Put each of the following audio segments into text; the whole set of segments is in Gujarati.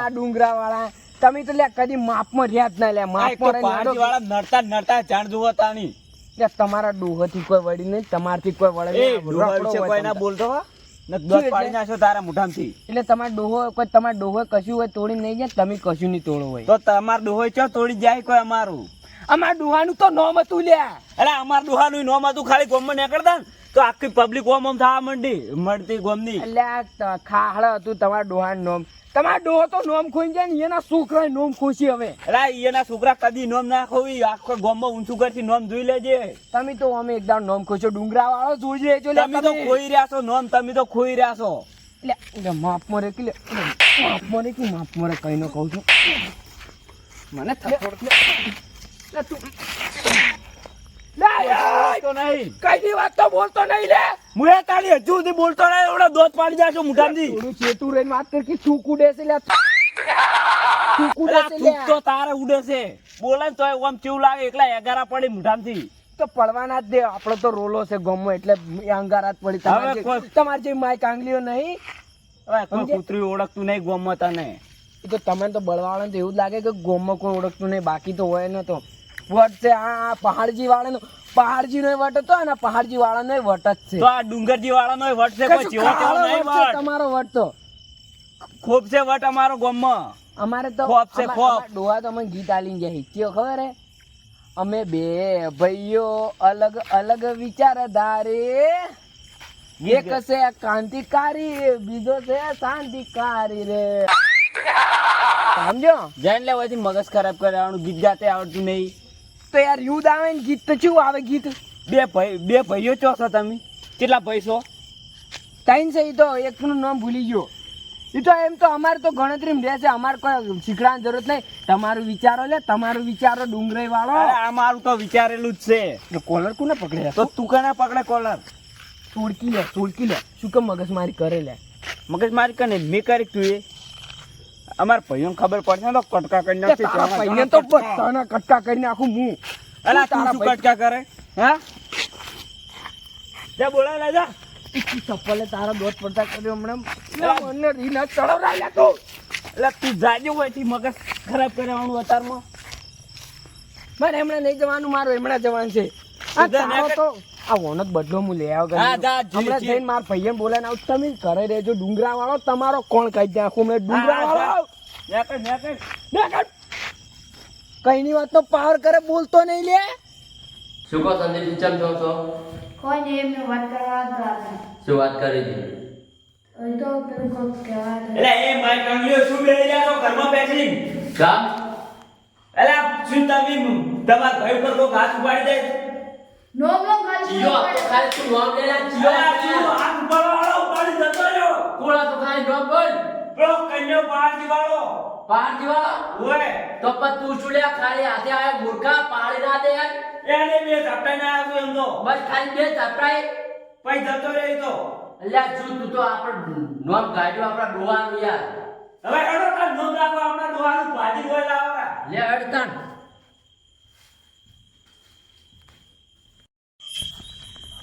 ડુંગરા વાળા તમે તો કદી માપમાં રહ્યા જ ના લે માપમાં નડતા જાણ જુઓ તાણી તમારા ડોહથી કોઈ વળી નહીં તમારથી કોઈ વળે બોલતો એટલે તમારા ડોહો કશું હોય તોડી નહીં જાય તમે કશું નહીં તોડો હોય તો તમારા ડોહો ચો તોડી જાય કોઈ અમારું અમારા ડોહાનું તો નોમ હતું લ્યા અરે અમારા ડોહાનું નોમ હતું ખાલી ગોમમાં નીકળતા તો આખી પબ્લિક ઓમ ઓમ થવા મળતી ગોમની એટલે ખાહળ હતું તમારા ડોહાનું નોમ તમારા ડોહો તો નોમ ખોઈ જાય ને એના છોકરા નોમ ખોશી હવે અરે એના છોકરા કદી નોમ ના ખોવી આખો ગોમમાં ઊંચું કરતી નોમ જોઈ લેજે તમે તો અમે એકદમ નોમ ખોશો ડુંગરા વાળો જોઈ લેજો તમે તો ખોઈ રહ્યા છો નોમ તમે તો ખોઈ રહ્યા છો એટલે માપ મરે કે માપ મરે કઈ નો કહું છું મને થપડ કઈ વાત તો બોલતો નહીં લે મુએ તારી હજુ સુધી બોલતો નહીં એવડો દોત પાડી જાશો મુઠામજી થોડું ચેતું રહીને વાત કર કે થૂક ઉડે છે લે થૂક ઉડે છે લે તો તારે ઉડે છે બોલે તો આમ કેવું લાગે એકલા એગારા પડી મુઠામજી તો પડવાના જ દે આપણો તો રોલો છે ગમો એટલે અંગારા જ પડી તમારે જે માય કાંગલીઓ નહીં હવે કોઈ કૂતરી ઓળખતું નહીં ગોમમાં તને એ તો તમે તો બળવાળા તો એવું જ લાગે કે ગોમમાં કોઈ ઓળખતું નહીં બાકી તો હોય ન તો વટ છે આ પહાડજી વાળાનો પહાડજી નો વટ હતો અને પહાડજી વાળાનો વટ જ છે તો આ ડુંગરજી વાળાનો વટ છે કોઈ જેવો તેવો નહીં વટ તમારો વટ તો ખૂબ છે વટ અમારો ગામમાં અમારે તો ખૂબ છે ખૂબ ડોહા તો મને ગીત આલીને જાય કેવો ખબર હે અમે બે ભાઈઓ અલગ અલગ વિચારધારે એક છે ક્રાંતિકારી બીજો છે શાંતિકારી રે સમજો જાણ લે વધી મગજ ખરાબ કરવાનું ગીત ગાતે આવડતું નહીં તો યાર યુદ આવે ને ગીત તો શું આવે ગીત બે ભાઈઓ છો તમે કેટલા ભાઈ છો ત્રણ છે તો એકનું નામ ભૂલી ગયો એ તો એમ તો અમારે તો ગણતરીમાં રહેશે અમારે કોઈ શીખવાની જરૂરત નહીં તમારું વિચારો લે તમારું વિચારો ડુંગરાઈ વાળો અમારું તો વિચારેલું જ છે કોલર કોને પકડે તો તું કને પકડે કોલર સુડકી લે શું કેમ મગજમારી કરે લે મગજમારી કરે મેં કરી તું એ અમાર ભાઈઓ ખબર પડશે તો કટકા કરી નાખશે તારા ભાઈને તો બધાના કટકા કરી નાખું હું અલા તારા કટકા કરે હે જા બોલા લે જા ચપ્પલે તારા દોત પડતા કર્યો હમણાં મને રીના ચડવરાયા તો એટલે તું જાજો હોય થી મગજ ખરાબ કરવાનું અતારમાં મારે હમણાં નહીં જવાનું મારું હમણાં જવાનું છે આ તારો તો આ વોનત બદલો હું લઈ આવ હમણાં જઈને મારા ભાઈને બોલાને આવું તમે ઘરે રહેજો ડુંગરા વાળો તમારો કોણ કહી દે આખું મેં ડુંગરા વાળો કઈ ની વાત તો પાવર કરે બોલતો નહીં લે શું કહો સંદીપ ચમ છો છો કોઈ નહીં એમને વાત કરવા હતા શું વાત કરી હતી એ તો પેલું કોક કહેવા એટલે એ માય કાંગલીઓ શું બેહી રહ્યા છો ઘરમાં બેસી કામ એટલે શું તમે તમાર ભાઈ ઉપર કોક હાથ ઉપાડી દે નો ખાલી જીઓ ખાલી તું નામ લેલા જીઓ હાથ ઉપાડવાળો ઉપાડી જતો રહ્યો કોળા તો ખાલી નામ બોલ પેલો કન્યો પારજી વાળો ઓય તો પણ તું ચુડ્યા ખાલી હાથે આયો મૂર્ખા પાડી ના દે એને બે ઝપટાઈ ના આવ્યો એમ તો બસ ખાલી બે ઝપટાઈ પઈ જતો રે તો અલ્યા તું તો આપણે નામ ગાડ્યો આપણા ડોવાનું યાર હવે એનો કાલ નોમ રાખો આપણા દોવાનું ભાજી બોલ આવરા લે અડતાન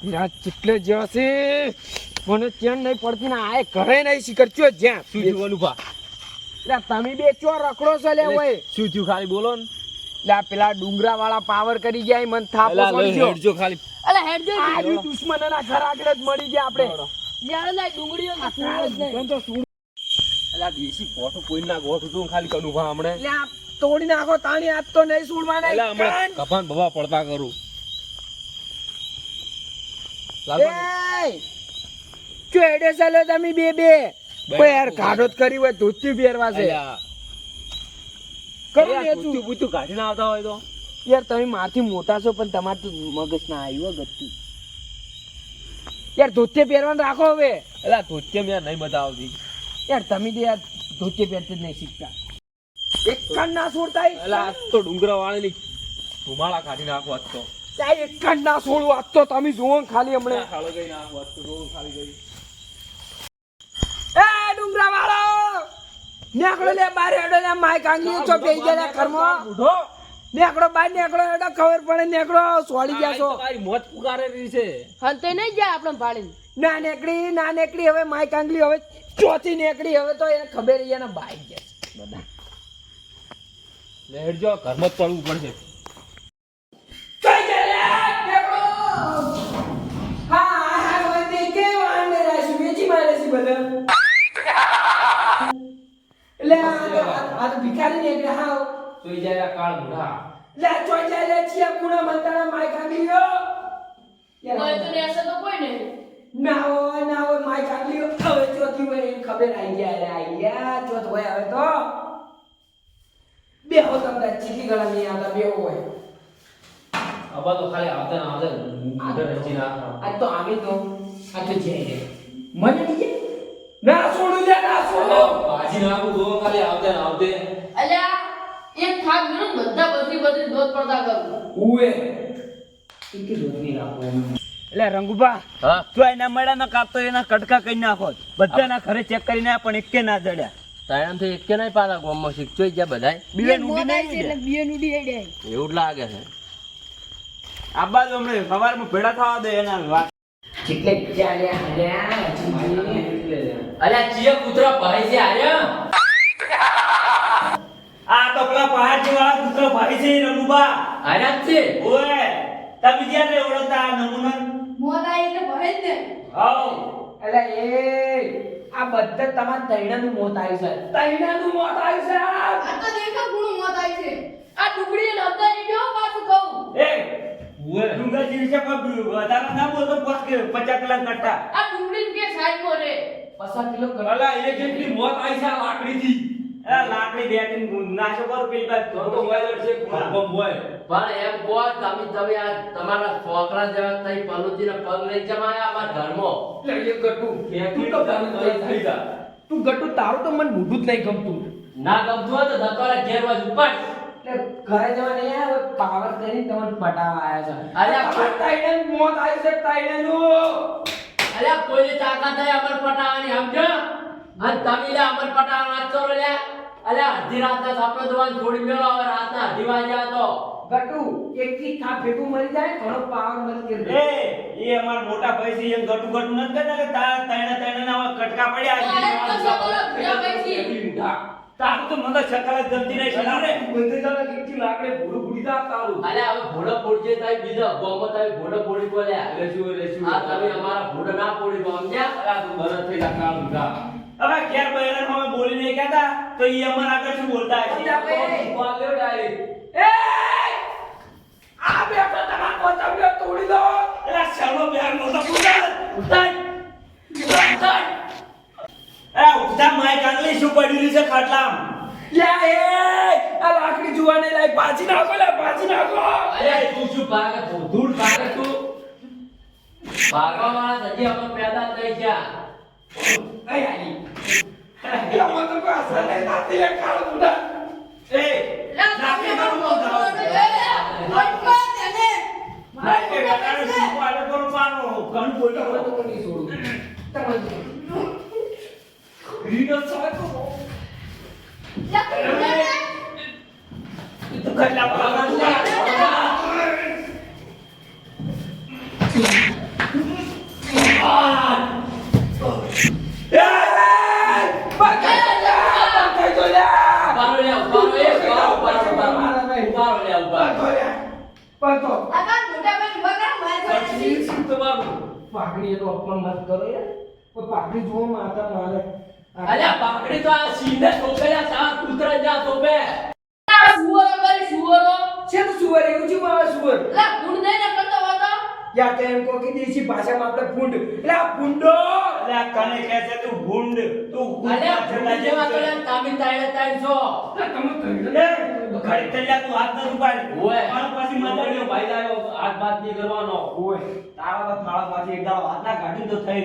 વિરાટ ચિટલે જશે મને ચેન નહીં પડતી ને આય ઘરે નહીં શીખરચ્યો જ્યાં શું થયું ઓલુભા લે તમે બે ચો રખડો છો લે ઓય શું થયું ખાલી બોલો ને લે પેલા ડુંગરા વાળા પાવર કરી ગયા મન થાપો પડ્યો હેડજો ખાલી અલે હેડજો આ દુશ્મનના ઘર આગળ જ મળી ગયા આપણે યાર લે ડુંગળીઓ ના તો સુણ અલા દેશી પોઠો કોઈ ના ગોઠું તું ખાલી કનુભા હમણે લે તોડી નાખો તાણી આજ તો નહીં સુડવા નહીં અલા હમણે કપાન બવા પડતા કરું ચોડે ચાલો તમે બે કોઈ યાર કાઢો જ કરી હોય ધોતી પહેરવા છે કરો ને તું બુતું કાઢીને આવતા હોય તો યાર તમે મારથી મોટા છો પણ તમારે તો મગજ ના આવ્યું ગત્તી યાર ધોતી પહેરવાનું રાખો હવે એટલે ધોતી મેં નહીં બતાવતી યાર તમે તો યાર ધોતી પહેરતી જ નહીં શીખતા એક કાન ના છોડતા એટલે આજ તો ડુંગરા વાળાની ધુમાડા કાઢી નાખો આજ તો એક કાન ના છોડવું આજ તો તમે જુઓ ખાલી હમણાં ખાલી ગઈ નાખો આજ તો જુઓ ખાલી ગઈ એ ડુંગરા વાળો નેકળો લે બારે હેડો ને માય કાંગી છો બેઈ ગયા ઘરમાં બુઢો નેકડો બાર નેકડો એટલે ખબર પડે નેકડો સોળી ગયા છો તમારી મોત પુકારેલી છે હંતે નહીં જાય આપણે ભાડીને. ના નેકડી હવે માય કાંગલી હવે ચોથી નેકડી હવે તો એને ખબર એને બાઈ ગયા છે બધા લેડજો ઘરમાં જ પડવું પડશે ચોઈ જા લે નેકડો હા વંદે કે વાંદે રાશી વેચી મારે છે બધા એટલે આ તો ભિખારી નેકડી હા જોઈ જાય કાળ મુઢા લે ચોઈ જા લે ચિયા કુણા મંતાણા માય કાંગલીઓ કોઈ તો રહેશે તો કોઈ નહીં. ના હોય માય કાંગલીઓ હવે ચોથી હોય એને ખબર આવી ગયા ચોથ હોય હવે તો બેહો તમને ચીટી ગળા નહીં આવતા બેહો હોય અબા તો ખાલી આવતા ના આવતા મુઢા રચી નાખા આ તો આમે તો આ તો જઈ રે મને નહીં ના છોડું લે ના છોડો ભાજી નાખું તો ખાલી આવતા ના આવતે અલ્યા એક થાક ગયું બધા બધી દોત પડતા કરું. ઉએ ઇકે રોટની રાખો એટલે રંગુબા હા તો એના મેળાના કાપતો એના કટકા કરી નાખો બધાના ઘરે ચેક કરીને પણ એકે ના જડ્યા તાયણથી એક કે નહીં પાતા ગોમમાં શીખચોઈ ગયા બધાય બીવેન ઉડી મોત આવી છે નહીં એટલે બીએન ઉડી હેડે. એવું જ લાગે છે આબા તો હમણે સવારમાં ભેડા થવા દે એના વાત ચીકલે ચાલ્યા અલ્યા ચિયા કૂતરા ભાઈ છે આર્યા આ તો પેલા પહાડ જેવા કૂતરો ભાઈ છે રંગુબા આર્યા જ છે ઓય તમે જ્યાં રે ઓળખતા આ નમૂના મોત આવી એટલે ભરે જ ને. આવ એટલે એ આ બધા તમાર તૈણાનું મોત આવ્યું છે તૈણાનું મોત આવ્યું છે આ તો દેખો ગુણું મોત આવી છે. આ ટુકડી નતા ની જો પાછું કહું. એ ડુંગર જીવ છે પણ વધારે ના બોલતો 50 કલાક કટ્ટા આ ટુકડી કે સાઈડ માં રે. 50 કિલો કલા એ જેટલી મોત આવી છે આ લાકડીથી એ લાકડી બેટીને નાશો કરો પેલી બાદ તો વાયર છે બમ હોય પણ એમ કહો તમે આ તમારા છોકરા જેવા થઈ પલુજીને પગ લઈ જમાયા અમારા ઘરમાં એટલે એ ગટુ તું તો થઈ જા તું ગટુ તારું તો મન મૂઢું જ નહીં ગમતું ના ગમતું હોય તો ધક્કાલા ઘેર બાજુ ઉપર એટલે ઘરે જવા નહીં આવે પાવર કરીને તમને પટાવા આયા અરે છે તાઈડન મોત આવી છે તાઈડનનું અલ્યા કોઈની તાકાત નહીં અમર પટાવાની સમજો અને તમે લે અમર પટાવા વાત કરો લે અલ્યા અડધી રાતના સાપડો દવાન છોડી મેળો હવે રાતના અઢી વાગ્યા તો ગટુ એકથી થા ભેગું મરી જાય ઘણો પાવર મત કે એ અમાર મોટા ભાઈ છે એમ ગટુ ગટુ નત કરતા કે તાણા ના કટકા પડ્યા તાર તો મને શકલ જ ગમતી નહીં છે ને કોઈ તો કેટલી લાકડે ભૂડું ભૂડી તા તારું અલ્યા હવે ભોળો પોડજે તાઈ બીજો ગોમો તાઈ ભોળો પોડી બોલ્યા રેસુ આ તમે અમારા ભોળો ના પોડી દો સમજ્યા અલા તું બરત થઈ જા કામ ઉધા હવે ઘેર બહેરન અમે બોલી નહીં કહેતા તો ઈ અમાર આગળ શું બોલતા હશે વાગ્યો ડાયરેક્ટ એ આ બેટા તમાર કોતમ્યો તોડી દો એલા ચાલો બેર નો તો ઉતાર એ ઉધા માય કાંગલી શું પડી છે ખાટલામ યા એ આ લાકડી જુવાને લાઈ પાછી નાખો અલ્યા તું શું ભાગે ધૂળ ભાગે તું ભાગવા વાળા હજી અમે પેદા થઈ ગયા એ આઈ એ મત કો અસર નહીં નાતી લે કાળ બુડા એ નાતી કરું તો મારે કે ગાડાનો સુપાડે કોણ પાનો કણ બોલતો હોય તો કોની છોડું તમને રીડો સાકો તું કલ્લા પાવા આ કાન મોટા ભાઈ વગર મારે પાઘડી એનો અપમાન મત કરો યાર કોઈ પાઘડી જોવો માતા મારે અલ્યા પાકડી તો આ સીધે ટોપેલા તાર કૂતરા જા ટોપે સુવરો કરી સુવરો. છે તો સુવર એવું છે બાવા સુવર લા ગુણ દઈ ન કરતો હોતો. યા કે એમ કો કે દેશી ભાષામાં આપણે ફૂંડ એટલે આ ફૂંડો એટલે આ કને કહે છે તું ભૂંડ તું અલ્યા ભૂંડ જેવા તો લે તામી તાળે તાળ છો ઘડી તલ્યા તું હાથ ન ઉપાડ ઓય પણ પછી માતાડીઓ ભાઈ લાયો હાથ બાત નહીં કરવાનો ઓય તારા તો થાળામાંથી એક દાડો હાથ ના કાઢી તો થઈ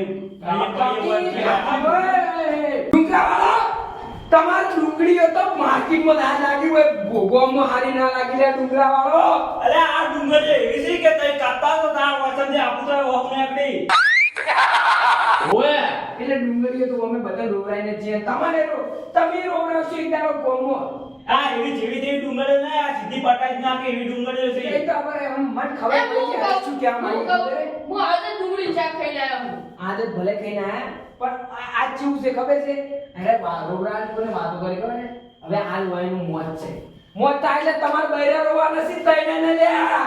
ડુંગરાવાળા તમાર ડુંગળીઓ તો માર્કેટમાં ના લાગી હોય ભોગોમાં હારી ના લાગી લે ડુંગરાવાળો અરે આ ડુંગર જે એવી છે કે તઈ કાપતા તો તાર વચન જે આપું તો હોક ને આપડી ઓય એટલે ડુંગળીઓ તો અમે બધા રોવરાઈને છીએ તમારે તમે રોવરાવશો એક દાડો ગોમો આ એવી જેવી તેવી ડુંગળીઓ નહીં, આ સીધી પટાઈ જ નાખે એવી ડુંગળીઓ છે. એ તો હવે મને એ ખબર હું પડી કે શું કહેવા કહું, માંગે ખબર હે? હું આજે ડુંગળી શાક ખાઈને આવ્યો હું. આદત ભલે ખાઈને આયા પણ આ કેવું છે ખબર છે? અરે રોગરાજ કોને વાતો કરી ખબર ને? હવે આ લોહીનું મોત છે. મોત થાય એટલે તમારે બૈરા રોવા નથી તઈને ને લ્યા.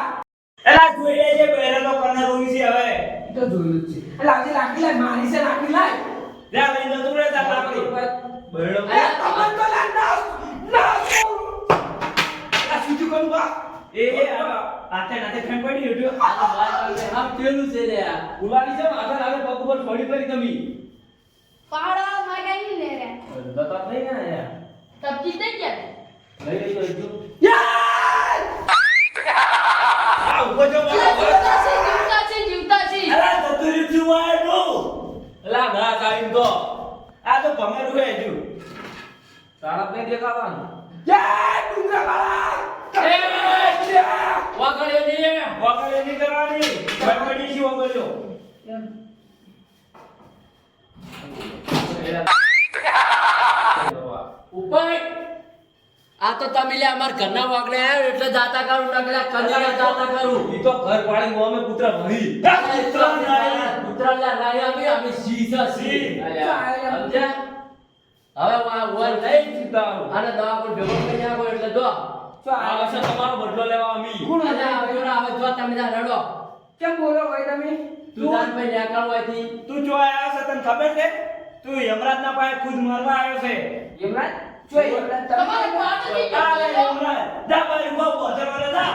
એલા જોઈ લે છે બહેરેલો કોને રોવી છે હવે. ઈ તો જોયું જ છે. એટલે આજે લાગી લાય મારી છે લાગી લાય. લે લઈને જતું રહે તાર લાકડી. બહેરેલો એ તમને તો લા ના ના આ શું કરું બા? એ આતે નાતે ફેન પડી ઉઠ્યો. આ વાત આપણે આમ કેલું છે લે આ. ઉલાડી છે માથા લાગે પગ ઉપર ફળી પડી તમે. પાડા માગાઈ ને રે દતા નહીં ને યાર. તપકી દઈ ગયા. લઈ લઈ તો જો. યાર! આ ઉભો જો જીવતા છે, જીવતા છે, જીવતા છે. અલા જતુરી જીવાડો. અલા ના કાઈમ તો. આ તો ભમેરું હે હજુ. તારા નહીં દેખાવાનું. યાર ડુંગરાવાળા! વાગડ્યો નહીં. વગડે નહીં કરવાની. ભટકડી છી વગડ્યો. ઉપર આ તો તમે લે અમાર ઘરના વાગડે આવ્યો એટલે જાતા કરું નકલા કન્યા જાતા કરું. ઈ તો ઘર પાડી મોમે પુત્ર ભરી. ઉતરાલા લાયા અમે અમે સીસા સી. ચાલ્યા. સમજ્યા? હવે આ વર લઈ સીતારો. અને દવા પર ભેગો કરી નાખો એટલે જો ચો આ વર્ષે તમારો બદલો લેવા અમી. કોણ અને હવે જો તમે ત્યાં રડો. કેમ બોલો ભાઈ તમે? તું તાર ભાઈ નેકળ હોયથી તું જો આયા છે તને ખબર છે? તું યમરાજ ના પાસે ખુદ મરવા આવ્યો છે. યમરાજ? જો યમરાજ તમારે તમે પાટ નહીં આ લે કરતો. યમરાજ. જા ભાઈ બહુ બોધર વાળા જા.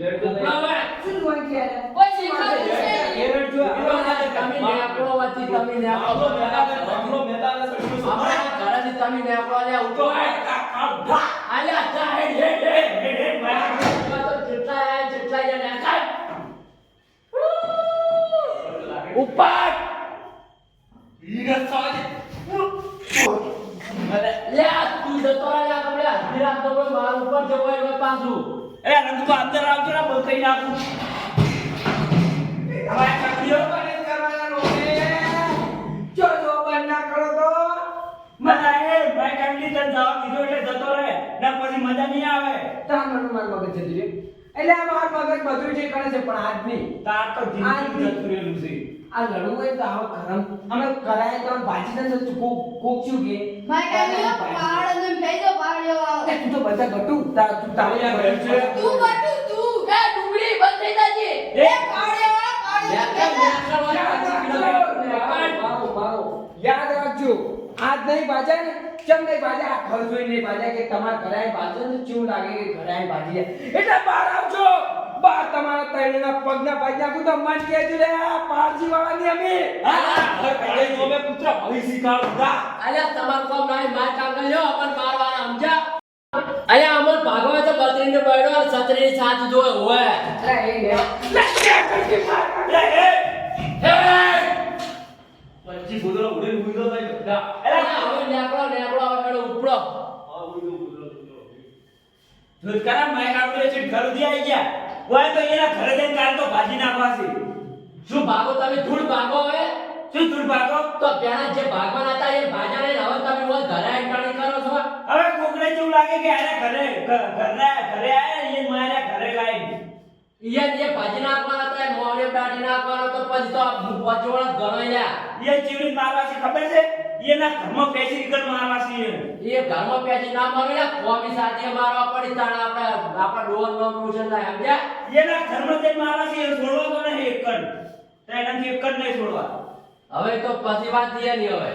હવે શું જોઈ કે યાર? કોઈ શીખાતું છે નહીં. કેરેટ જો તમે નેકળો હોયથી તમે નેકળો. બમલો મેદાન સડ્યો અમારા ઘરેથી તમે નેકળો લે ઉઠો. આલ્યા જા હેડ હેડ હેડ. તો જેટલા આયા જેટલા જણ નેકળ. ઉપર લે તું જતો રહ્યા કપડે હજીરા તો કોઈ માર ઉપર જવાય હોય પાછું. એ રંગબા અંદર આવજો ને બોલ કઈ નાખું. હવે કાકીઓ બંધ કરવાના રોકે. જો જો બંધ ના કરો તો મને એ ભાઈ કાંગલી તને જવા કીધું એટલે જતો રહે ને પછી મજા નહીં આવે. તારનું માર મગજ જતું રહ્યું. એટલે આ માર મગજ બધું જે કરે છે પણ આજ નહીં. તાર તો જિંદગી જતું રહેલું છે. આ લડવું હોય તો આવો કરમ અમે કરાય તો ભાજી ને તો કોક શું કે માગાઈ ને પાડ ને ફેજો પાડ્યો આવ એ તું તો બધા ગટુ તું તાળિયા ભરે છે. તું બટુ તું એ ડુંગળી બંધ થઈ જાજે. એ પાડ્યો નેકળ નેકળ હોય પાછી મારો મારો યાદ રાખજો આજ નહીં બાજા ને ચમ નહીં બાજા આ ઘર જોઈ નહીં બાજા કે તમાર ઘરાય બાજો ને ચેવું લાગે કે ઘરાય બાજી જાય. એટલે બહાર આવજો બહાર તમારા તૈણના પગના પાઈ નાખું તો મન કેજો રે આ પારજી વાળાની અમે હા ઘર પહેલે જોમે પુત્ર ભવિષ્ય કાળ ઉડા. અલ્યા તમાર કોમ નહીં માર કાંગલ લ્યો અમન મારવાના સમજ્યા. અલ્યા અમન ભાગવા તો બત્રીને બળ્યો અને છત્રીની સાથ જોય હોય. અરે એ લે એ પછી ગોદરો ઉડે ઉડો થાય બધા. અલ્યા હવે નેકળો નેકળો હવે હેડો ઉપડો. દૂધ કરા માય કાપડે છે ઘર દી આવી ગયા. ઓય તો એના ઘરે જઈને કાલ તો ભાજી નાખવા છે. શું ભાગો તમે ધૂળ ભાગો હવે? શું તું ભાગો? તો પેલા જે ભાગવાના હતા એ ભાજા નહીં હવે તમે બોલ ઘરે એન્ટાણી કરો છો. હવે કોકને જેવું લાગે કે આને ઘરે ઘરે આયા એ મારા ઘરે લાવી. ઈયન જે ભાજી નાખવાના હતા એ મોરે દાઢી નાખવાનો તો પછી તો પચોળ ગણો લ્યા. એ ચીવડી મારવા છે ખબર છે? એના ઘરમાં પેસી નીકળ મારવા છે એ. એ ઘરમાં પેચી ના મારો લ્યા કોમી સાથે મારવા પડી તાણ આપણે આપણા ડોન નો પ્રોશન થાય સમજ્યા. એના ઘરમાં જઈને મારવા છે એ છોડવા તો નહીં એક કણ. તો એનાથી એક કણ નહીં છોડવા. હવે તો પછી વાત થયા નહીં હવે.